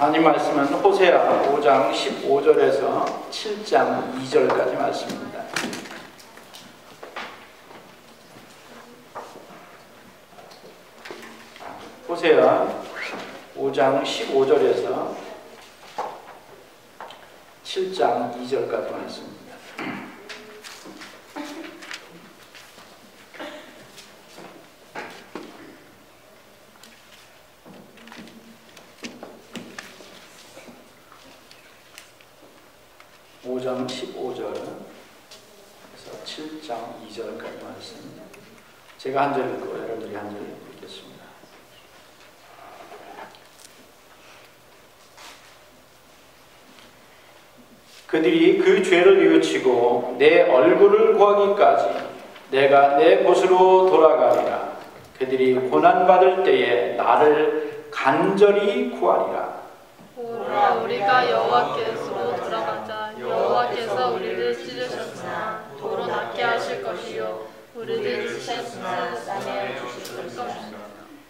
하나님 말씀은 호세아 5장 15절에서 7장 2절까지 말씀입니다. 호세아 5장 15절에서 7장 2절까지 말씀입니다. (5장 15절에서 7장 2절까지 말씀). 제가 한 절 읽고 여러분들이 한 절 읽겠습니다. 그들이 그 죄를 뉘우치고 내 얼굴을 구하기까지 내가 내 곳으로 돌아가리라. 그들이 고난받을 때에 나를 간절히 구하리라. 오라, 우리가 여호와께로 돌아가자. 여호와께서 우리를 찢으셨으나 도로 낫게 하실 것이요 우리를 찢으셨으나 나게 주실 것이다.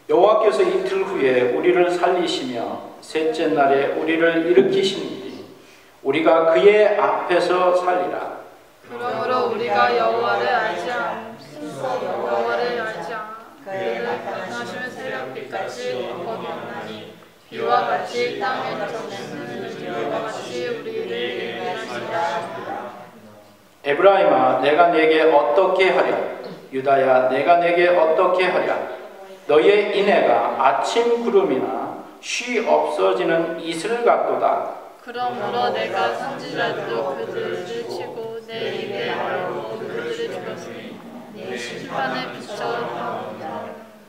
여호와께서 이틀 후에 우리를 살리시며 셋째 날에 우리를 일으키시니 우리가 그의 앞에서 살리라. 그러므로 우리가 여호와를 알지 않아 그를 가능하시면 새벽빛같이 걷어나니 비와 같이 땅에 젖는 비와 같이 우리를 인도하시리라. 에브라임아, 내가 내게 어떻게 하랴? 유다야, 내가 내게 어떻게 하랴? 너의 인애가 아침 구름이나 쉬 없어지는 이슬 같도다. 그러므로 내가 선지자들로 그들을 치고 내 입에 말로 그들을 죽였으니 내 심판에 비춰.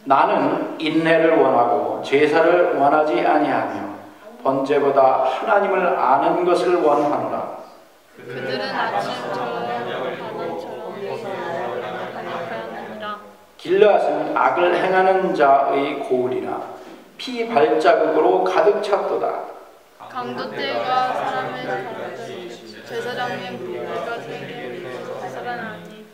나는 인내를 원하고 제사를 원하지 아니하며 번제보다 하나님을 아는 것을 원하노라. 그들은 아침처럼 밤처럼 반역하였느니라. 길르앗은 악을 행하는 자의 고울이라 피 발자국으로 가득 찼도다. 강도 때가 사람의 제사장의 무리가 세게 살아나니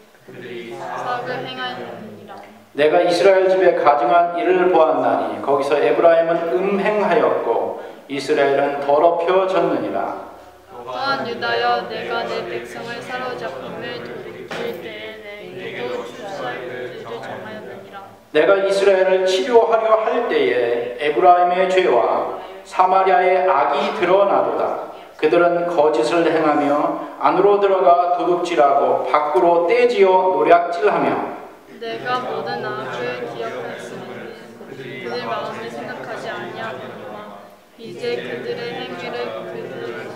사악을 행하였느니라. 내가 이스라엘 집에 가증한 일을 보았나니 거기서 에브라임은 음행하였고 이스라엘은 더럽혀졌느니라. 또한 유다여, 내가 내 백성을 사로잡음을 돌이킬 때에 내게도 출사를 정하였느니라. 내가 이스라엘을 치료하려 할 때에 에브라임의 죄와 사마리아의 악이 드러나도다. 그들은 거짓을 행하며 안으로 들어가 도둑질하고 밖으로 떼지어 노략질하며 내가 모든 악을 기억하였으니 그들 마음을 생각하지 아니하노니와 이제 그들의 행위를 그들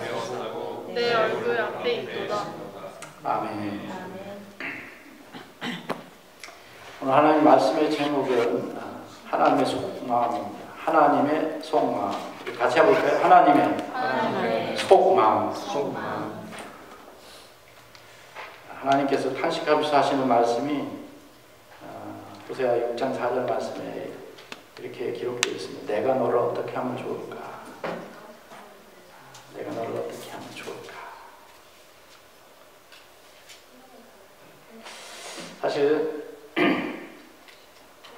내 얼굴 앞에 있도다. 아멘. 오늘 하나님 말씀의 제목은 하나님의 속마음입니다. 하나님의 속마음. 같이 해볼까요? 하나님의 속마음. 하나님께서 탄식하면서 하시는 말씀이 호세아 6장 4절 말씀에 이렇게 기록되어 있습니다. 내가 너를 어떻게 하면 좋을까? 내가 너를 어떻게 하면 좋을까? 사실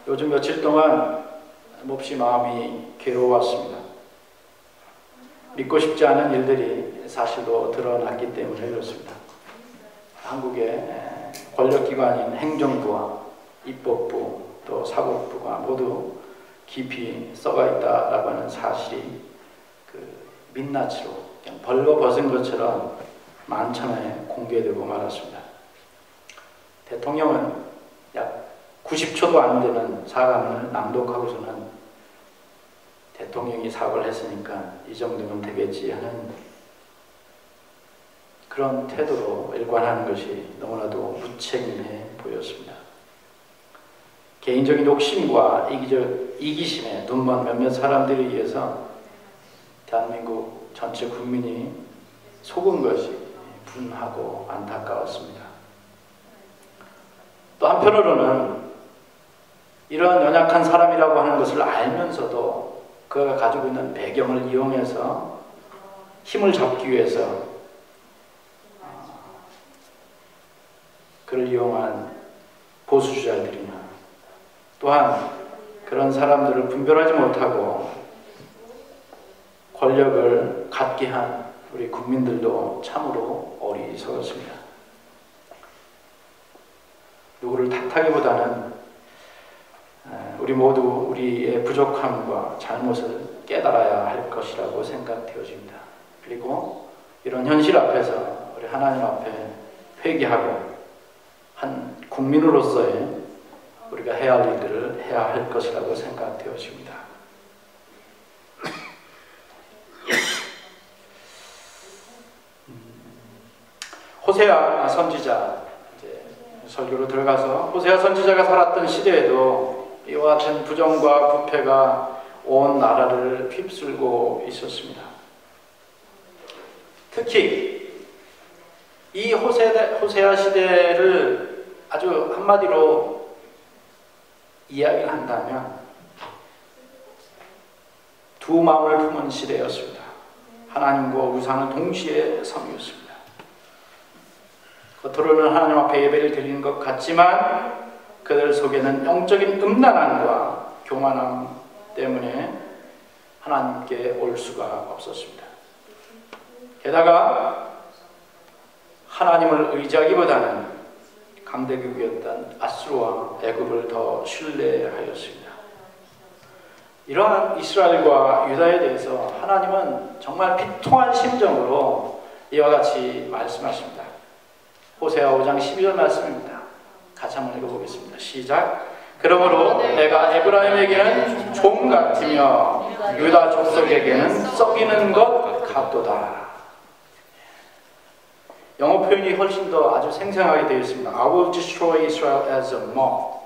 요즘 며칠 동안 몹시 마음이 괴로웠습니다. 믿고 싶지 않은 일들이 사실로 드러났기 때문에 그렇습니다. 한국의 권력기관인 행정부와 입법부 또 사법부가 모두 깊이 썩어 있다라고 하는 사실이 민낯으로 그냥 벌거벗은 것처럼 만천하에 공개되고 말았습니다. 대통령은 약 90초도 안 되는 사과문을 낭독하고서는 대통령이 사과를 했으니까 이 정도면 되겠지 하는 그런 태도로 일관하는 것이 너무나도 무책임해 보였습니다. 개인적인 욕심과 이기심에 눈먼 몇몇 사람들에 의해서 대한민국 전체 국민이 속은 것이 분하고 안타까웠습니다. 또 한편으로는 이런 연약한 사람이라고 하는 것을 알면서도 그가 가지고 있는 배경을 이용해서 힘을 잡기 위해서 그를 이용한 보수주자들이나 또한 그런 사람들을 분별하지 못하고 권력을 갖게 한 우리 국민들도 참으로 어리석었습니다. 누구를 탓하기보다는 우리 모두 우리의 부족함과 잘못을 깨달아야 할 것이라고 생각되어집니다. 그리고 이런 현실 앞에서 우리 하나님 앞에 회개하고 한 국민으로서의 우리가 해야 할 일들을 해야 할 것이라고 생각되어집니다. 호세아 선지자, 이제 설교로 들어가서 호세아 선지자가 살았던 시대에도 이와 같은 부정과 부패가 온 나라를 휩쓸고 있었습니다. 특히 이 호세아 시대를 아주 한마디로 이야기를 한다면 두 마음을 품은 시대였습니다. 하나님과 우상은 동시에 섬겼습니다. 겉으로는 하나님 앞에 예배를 드리는 것 같지만 그들 속에는 영적인 음란함과 교만함 때문에 하나님께 올 수가 없었습니다. 게다가 하나님을 의지하기보다는 강대국이었던 아수르와 애굽을 더 신뢰하였습니다. 이러한 이스라엘과 유다에 대해서 하나님은 정말 비통한 심정으로 이와 같이 말씀하십니다. 호세아 5장 12절 말씀입니다. 같이 한번 읽어보겠습니다. 시작. 그러므로 내가 에브라임에게는 종 같으며 유다 족속에게는 썩이는 것 같도다. 영어 표현이 훨씬 더 아주 생생하게 되어 있습니다. I will destroy Israel as a moth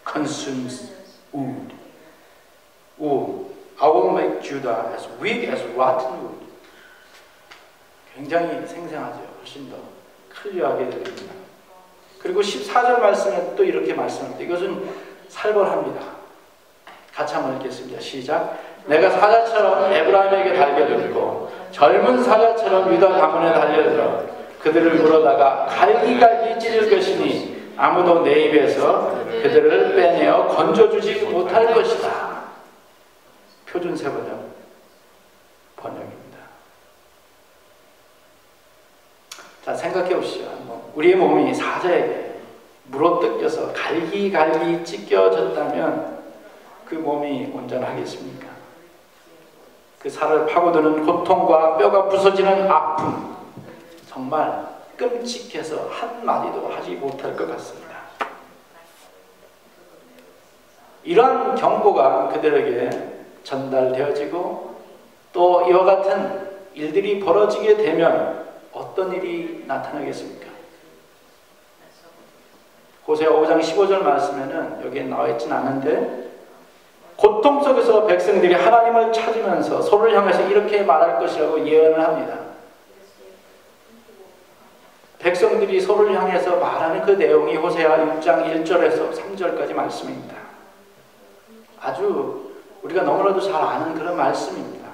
consumes wood. I will make Judah as weak as rotten wood. 굉장히 생생하죠. 훨씬 더 클리어하게 들립니다. 그리고 14절 말씀에 또 이렇게 말씀합니다. 이것은 살벌합니다. 같이 한번 읽겠습니다. 시작. 내가 사자처럼 에브라임에게 달려들고 젊은 사자처럼 유다 가문에 달려들어 그들을 물어다가 갈기갈기 찌를 것이니 아무도 내 입에서 그들을 빼내어 건져주지 못할 것이다. 표준 세번역 번역입니다. 자, 생각해 보시죠. 우리의 몸이 사자에게 물어뜯겨서 갈기갈기 찢겨졌다면 그 몸이 온전하겠습니까? 그 살을 파고드는 고통과 뼈가 부서지는 아픔, 정말 끔찍해서 한마디도 하지 못할 것 같습니다. 이러한 경고가 그들에게 전달되어지고 또 이와 같은 일들이 벌어지게 되면 어떤 일이 나타나겠습니까? 호세아 5장 15절 말씀에는 여기에 나와 있지는 않은데 고통 속에서 백성들이 하나님을 찾으면서 서로를 향해서 이렇게 말할 것이라고 예언을 합니다. 백성들이 서로를 향해서 말하는 그 내용이 호세아 6장 1절에서 3절까지 말씀입니다. 아주 우리가 너무나도 잘 아는 그런 말씀입니다.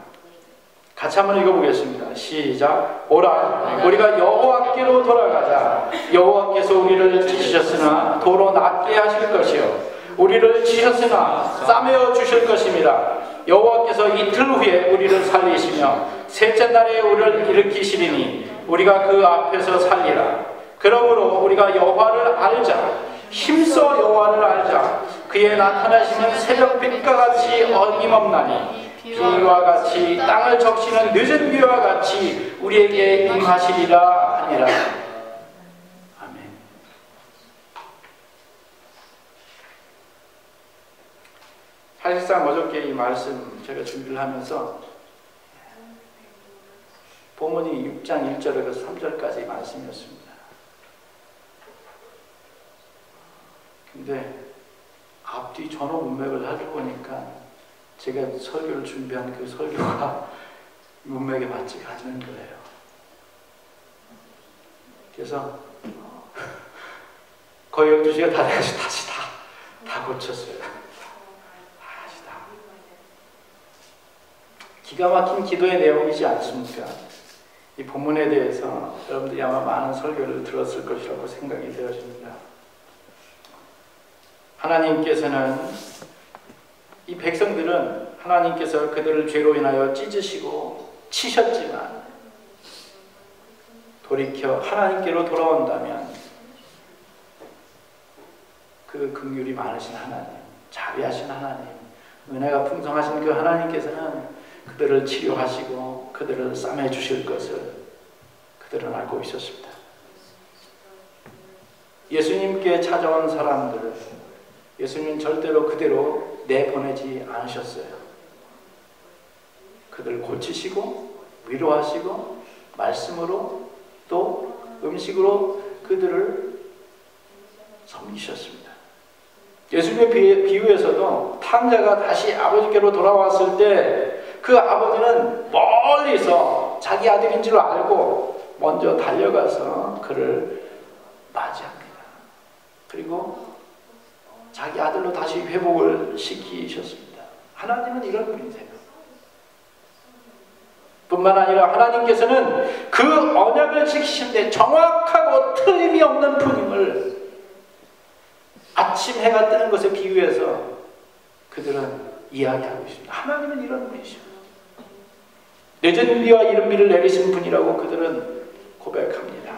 같이 한번 읽어보겠습니다. 시작. 오라 우리가 여호와께로 돌아가자. 여호와께서 우리를 지으셨으나 도로 낫게 하실 것이요 우리를 지으셨으나 싸매어 주실 것입니다. 여호와께서 이틀 후에 우리를 살리시며 셋째 날에 우리를 일으키시리니 우리가 그 앞에서 살리라. 그러므로 우리가 여호와를 알자. 힘써 여호와를 알자. 그의 나타나시면 새벽빛과 같이 어김없나니 비와 같이 땅을 적시는 늦은 비와 같이 우리에게 임하시리라 하니라. 아멘. 사실상 어저께 이 말씀 제가 준비를 하면서 본문이 6장 1절에서 3절까지 말씀이었습니다. 근데 앞뒤 전후 문맥을 살펴보니까 제가 설교를 준비한 그 설교가 문맥에 맞지 않는 거예요. 그래서 거의 12시가 다 돼서 다시 다 고쳤어요. 다시 다. 기가 막힌 기도의 내용이지 않습니까? 이 본문에 대해서 여러분들이 아마 많은 설교를 들었을 것이라고 생각이 되어집니다. 하나님께서는 이 백성들은 하나님께서 그들을 죄로 인하여 찢으시고 치셨지만 돌이켜 하나님께로 돌아온다면 그 긍휼이 많으신 하나님, 자비하신 하나님, 은혜가 풍성하신 그 하나님께서는 그들을 치료하시고 그들을 싸매 주실 것을 그들은 알고 있었습니다. 예수님께 찾아온 사람들을 예수님은 절대로 그대로 내보내지 않으셨어요. 그들을 고치시고 위로하시고 말씀으로 또 음식으로 그들을 섬기셨습니다. 예수님의 비유에서도 탕자가 다시 아버지께로 돌아왔을 때 그 아버지는 멀리서 자기 아들인 줄 알고 먼저 달려가서 그를 맞이합니다. 그리고 자기 아들로 다시 회복을 시키셨습니다. 하나님은 이런 분이세요. 뿐만 아니라 하나님께서는 그 언약을 지키시는데 정확하고 틀림이 없는 분임을 아침 해가 뜨는 것에 비유해서 그들은 이야기하고 있습니다. 하나님은 이런 분이십니다. 늦은 비와 이른 비를 내리신 분이라고 그들은 고백합니다.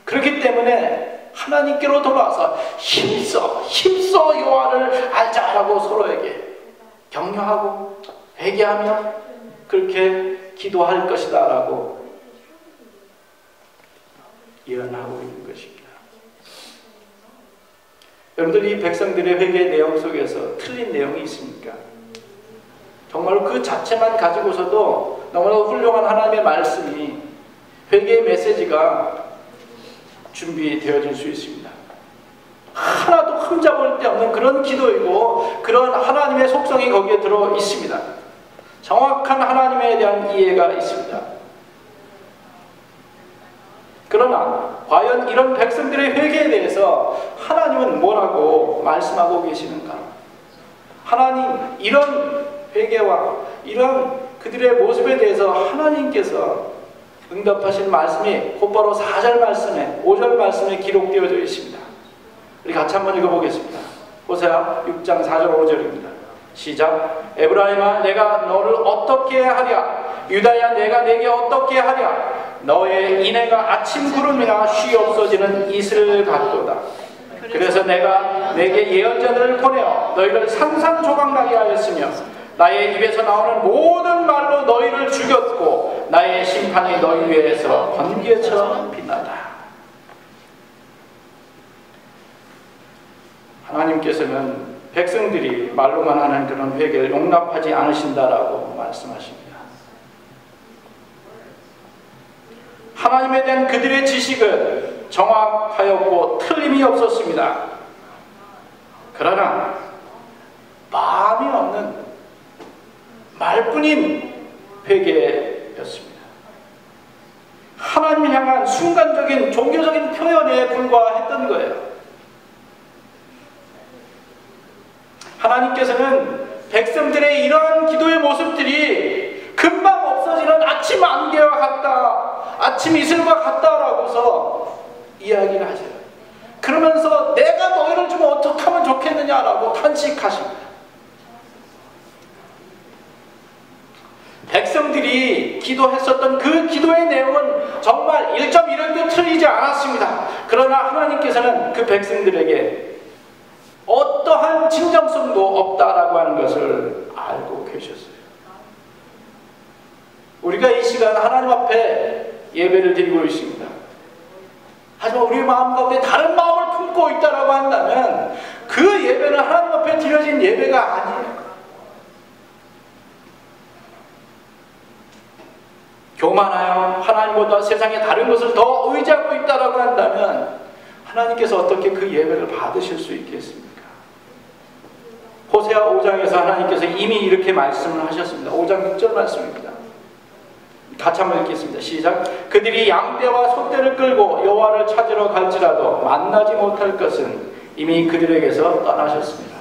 그렇기 때문에 하나님께로 돌아와서 힘써 여호와를 알자라고 서로에게 격려하고 회개하며 그렇게 기도할 것이다 라고 예언하고 있는 것입니다. 여러분들, 이 백성들의 회개 내용 속에서 틀린 내용이 있습니까? 정말로 그 자체만 가지고서도 너무나 훌륭한 하나님의 말씀이, 회개의 메시지가 준비되어질 수 있습니다. 하나도 흠잡을 데 없는 그런 기도이고 그런 하나님의 속성이 거기에 들어 있습니다. 정확한 하나님에 대한 이해가 있습니다. 그러나 과연 이런 백성들의 회개에 대해서 하나님은 뭐라고 말씀하고 계시는가? 하나님, 이런 회개와 이런 그들의 모습에 대해서 하나님께서 응답하신 말씀이 곧바로 4절 말씀에 5절 말씀에 기록되어져 있습니다. 우리 같이 한번 읽어보겠습니다. 호세아 6장 4절 5절입니다. 시작. 에브라임아, 내가 너를 어떻게 하랴? 유다야, 내가 내게 어떻게 하랴? 너의 인애가 아침 구름이나 쉬 없어지는 이슬 같도다. 그래서 내가 내게 예언자들을 보내어 너희를 산산조각나게 하였으며 나의 입에서 나오는 모든 말로 너희를 죽였고 나의 심판이 너희 위에서 번개처럼 빛나다. 하나님께서는 백성들이 말로만 하는 그런 회개를 용납하지 않으신다라고 말씀하십니다. 하나님에 대한 그들의 지식은 정확하였고 틀림이 없었습니다. 그러나 마음이 없는 말뿐인 회개였습니다. 하나님 향한 순간적인 종교적인 표현에 불과했던 거예요. 하나님께서는 백성들의 이러한 기도의 모습들이 금방 없어지는 아침 안개와 같다, 아침 이슬과 같다라고서 이야기를 하세요. 그러면서 내가 너희를 좀 어떻게 하면 좋겠느냐라고 탄식하십니다. 백성들이 기도했었던 그 기도의 내용은 정말 1.1도 틀리지 않았습니다. 그러나 하나님께서는 그 백성들에게 어떠한 진정성도 없다라고 하는 것을 알고 계셨어요. 우리가 이 시간 하나님 앞에 예배를 드리고 있습니다. 하지만 우리의 마음 가운데 다른 마음을 품고 있다라고 한다면 그 예배는 하나님 앞에 드려진 예배가 아니에요. 교만하여 하나님보다 세상의 다른 것을 더 의지하고 있다라고 한다면 하나님께서 어떻게 그 예배를 받으실 수 있겠습니까? 호세아 5장에서 하나님께서 이미 이렇게 말씀을 하셨습니다. 5장 6절 말씀입니다. 같이 한번 읽겠습니다. 시작. 그들이 양떼와 소떼를 끌고 여호와를 찾으러 갈지라도 만나지 못할 것은 이미 그들에게서 떠나셨습니다.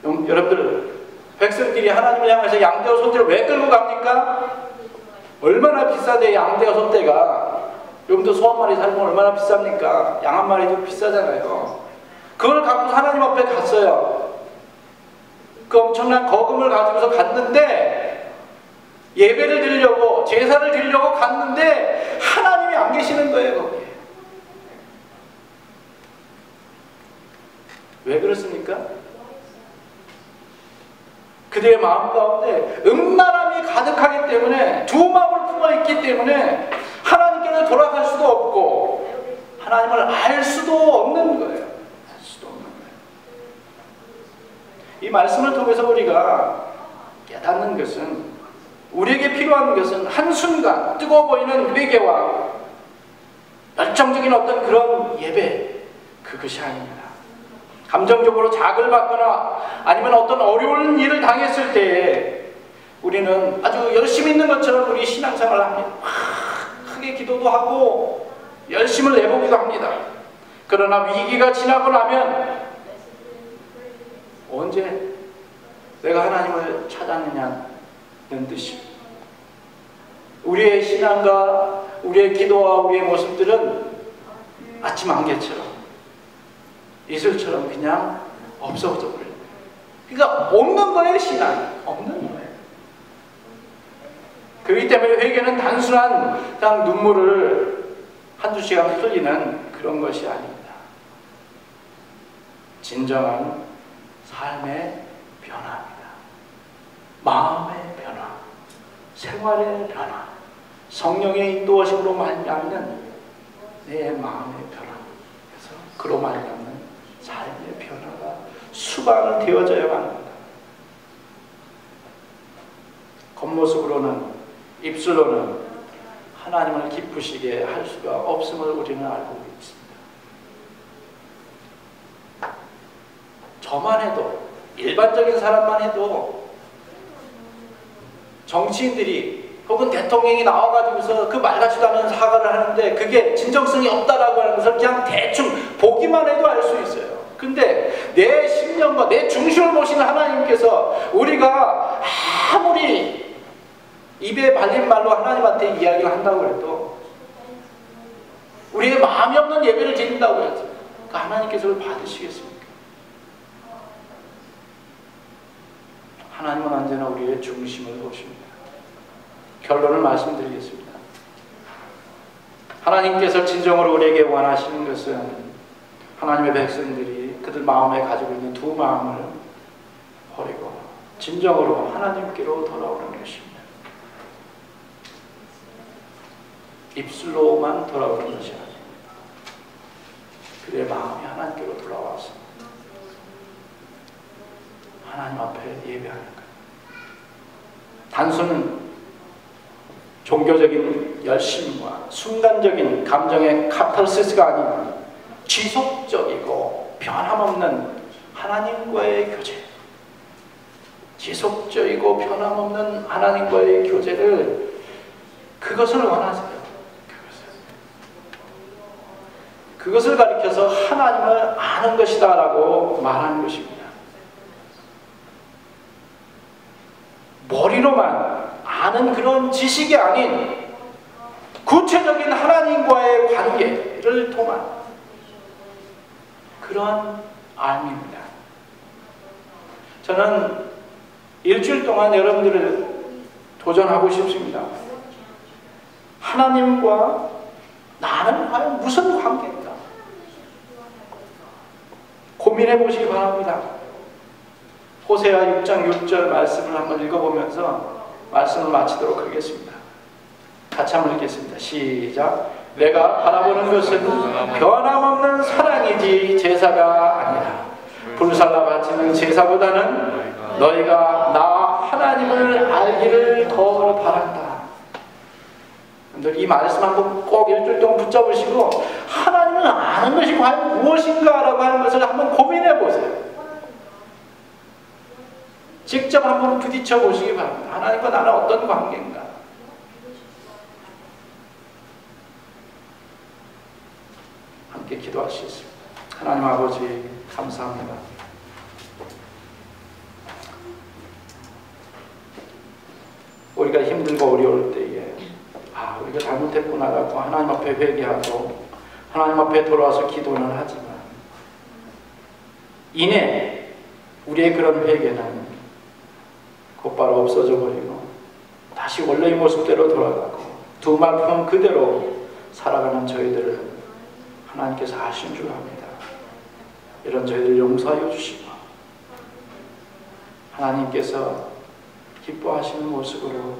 여러분들, 백성들이 하나님을 향해서 양떼와 소떼를 왜 끌고 갑니까? 얼마나 비싸대 양떼와 소떼가. 여러분들 소 한 마리 살면 얼마나 비쌉니까? 양 한 마리도 비싸잖아요. 그걸 갖고 하나님 앞에 갔어요. 그 엄청난 거금을 가지고서 갔는데 예배를 드리려고, 제사를 드리려고 갔는데 하나님이 안 계시는 거예요, 거기에. 왜 그렇습니까? 그들의 마음 가운데 음란함이 가득하기 때문에, 두 마음을 품어있기 때문에 하나님께는 돌아갈 수도 없고 하나님을 알 수도 없는 거예요. 알 수도 없는 거예요. 이 말씀을 통해서 우리가 깨닫는 것은, 우리에게 필요한 것은 한순간 뜨거워 보이는 회개와 열정적인 어떤 그런 예배, 그것이 아닙니다. 감정적으로 자극을 받거나 아니면 어떤 어려운 일을 당했을 때에 우리는 아주 열심히 있는 것처럼 우리 신앙생활을 합니다. 크게 기도도 하고 열심을 내보기도 합니다. 그러나 위기가 지나고 나면 언제 내가 하나님을 찾았느냐는 듯이 우리의 신앙과 우리의 기도와 우리의 모습들은 아침 안개처럼, 이슬처럼 그냥 없어져 버려요. 그러니까 없는 거예요, 신앙이. 없는 거예요. 그렇기 때문에 회개는 단순한 그냥 눈물을 한두 시간 흘리는 그런 것이 아닙니다. 진정한 삶의 변화입니다. 마음의 변화, 생활의 변화, 성령의 인도하심으로 말미암는 내 마음의 변화, 그래서 그로 말미암는 삶의 변화가 수반은 되어져야 합니다. 겉모습으로는, 입술로는 하나님을 기쁘시게 할 수가 없음을 우리는 알고 있습니다. 저만 해도, 일반적인 사람만 해도, 정치인들이 혹은 대통령이 나와가지고서 그 말같지도 않은 사과를 하는데 그게 진정성이 없다라고 하는 것을 그냥 대충 보기만 해도 알 수 있어요. 근데 내 심령과 내 중심을 보시는 하나님께서 우리가 아무리 입에 발린 말로 하나님한테 이야기를 한다고 해도, 우리의 마음이 없는 예배를 드린다고 해도 그 하나님께서 그걸 받으시겠습니까? 하나님은 언제나 우리의 중심을 보십니다. 결론을 말씀드리겠습니다. 하나님께서 진정으로 우리에게 원하시는 것은 하나님의 백성들이 그들 마음에 가지고 있는 두 마음을 버리고 진정으로 하나님께로 돌아오는 것입니다. 입술로만 돌아오는 것이 아닙니다. 그들의 마음이 하나님께로 돌아와서 하나님 앞에 예배하는 것. 단순한 종교적인 열심과 순간적인 감정의 카타르시스가 아닌 지속적이고 변함없는 하나님과의 교제, 지속적이고 변함없는 하나님과의 교제를, 그것을 원하세요. 그것을 가리켜서 하나님을 아는 것이다 라고 말하는 것입니다. 머리로만 아는 그런 지식이 아닌 구체적인 하나님과의 관계를 통한 그런 알입니다. 저는 일주일 동안 여러분들을 도전하고 싶습니다. 하나님과 나는 과연 무슨 관계인가? 고민해 보시기 바랍니다. 호세아 6장 6절 말씀을 한번 읽어보면서 말씀을 마치도록 하겠습니다. 같이 한번 읽겠습니다. 시작. 내가 바라보는 것은 변함없는 사랑이지 제사가 아니라 불살라 바치는 제사보다는 너희가 나 하나님을 알기를 더 바란다. 이 말씀 한번 꼭 일주일 동안 붙잡으시고 하나님을 아는 것이 과연 무엇인가라고 하는 것을 한번 고민해 보세요. 직접 한번 부딪혀 보시기 바랍니다. 하나님과 나는 어떤 관계인가? 함께 기도하시겠습니다. 하나님 아버지 감사합니다. 우리가 힘들고 어려울 때에 우리가 잘못했구나라고 하나님 앞에 회개하고 하나님 앞에 돌아와서 기도는 하지만 이내 우리의 그런 회개는 곧바로 없어져 버리고 다시 원래의 모습대로 돌아가고 두 말씀 그대로 살아가는 저희들을 하나님께서 하신 줄 압니다. 이런 저희들 용서하여 주시고 하나님께서 기뻐하시는 모습으로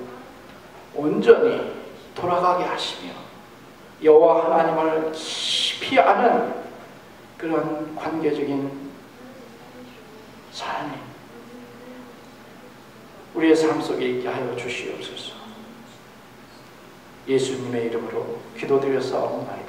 온전히 돌아가게 하시며 여호와 하나님을 깊이 아는 그런 관계적인 삶이 우리의 삶 속에 있게 하여 주시옵소서. 예수님의 이름으로 기도드려 싸움나이다.